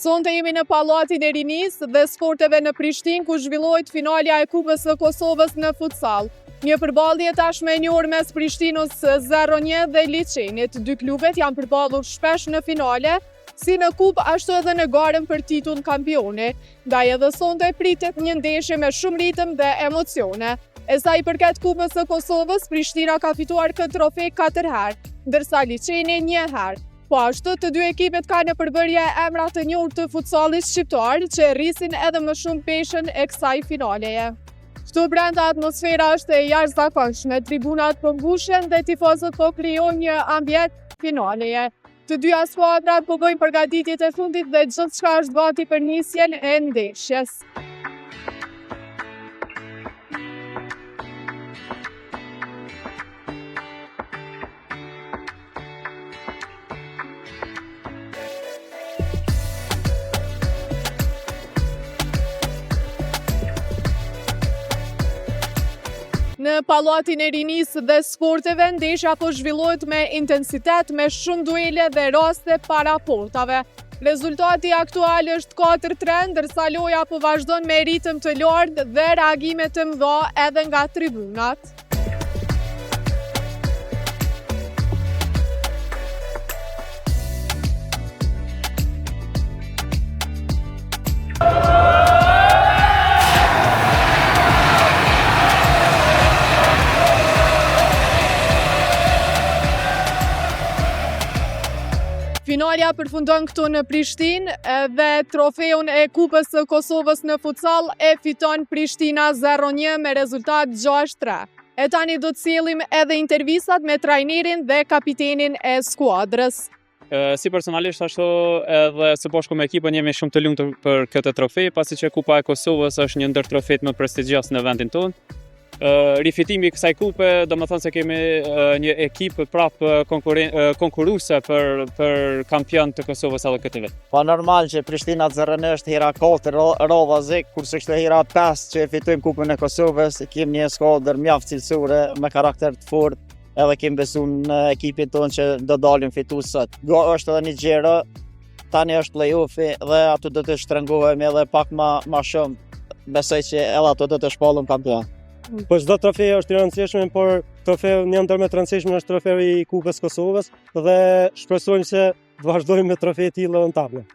Sonte jemi në Pallatin e Rinisë dhe Sporteve në Prishtinë, ku zhvillohet finalja e Kupës së Kosovës në futsal. Një përballje tashmë e njohur mes Prishtinës 0-1 dhe Liçenit. Dy klubet janë përballur shpesh në finale, si në kupë ashtu edhe në garën për titull kampioni. Ndaj edhe sonte pritet një ndeshje me shumë ritëm dhe emocione. E sa i përket Kupës së Kosovës, Prishtina ka fituar këtë trofe 4 herë, ndërsa Liçeni 1 herë. Po ashtu, të dy ekipet ka në përbërje emra të njohur të futsallit shqiptar që rrisin edhe më shumë peshën e kësaj finaleje. Këtu brenda atmosfera është e jashtëzakonshme, tribunat po mbushen dhe tifozët po krijojnë një ambient finaleje. Të dyja skuadrat po bëjnë përgatitjet e fundit dhe gjithçka është gati për nisjen e ndeshjes. Në Pallatin e Rinisë dhe Sporteve, ndeshja po zhvillohet me intensitet, me shumë duele dhe raste para portave. Rezultati aktual është 4-3, ndërsa loja po vazhdon me ritëm të lartë dhe reagime të mëdha edhe nga tribunat. Finalja përfundon këtu në Prishtinë dhe trofeun e Kupës së Kosovës në futsal e fiton Prishtina 0-1 me rezultat 6-3. E tani do të sjellim edhe intervistat me trajnerin dhe kapitenin e skuadrës. Si personalisht ashtu edhe së bashku me ekipën jemi shumë të lumtur për këtë trofe, pasi që Kupa e Kosovës është një ndër trofet më prestigjioz në vendin tonë. Rifitimi i kësaj kupe, do më thonë se kemi një ekip prapë konkuruese për kampion të Kosovës edhe këtë vit. Pa normal që Prishtina 0-1 është hera 4 rodhazi, kurse kështë hera 5 që fitojmë Kupën e Kosovës, kemi një skuadër mjaft cilësore me karakter të fortë, edhe kemi besu në ekipin tonë që do dalim fitu sot. Është edhe një gjera, tani është play-offi dhe ato do të shtrëngohemi edhe pak ma shumë, besoj që edhe ato do të shpallëm kampion. Po çdo trofe është i rëndësishme, por trofeu një ndër më të rëndësishme është trofeu i Kupës Kosovës dhe shpresojmë se të vazhdojmë me trofe të tilla në tabelë.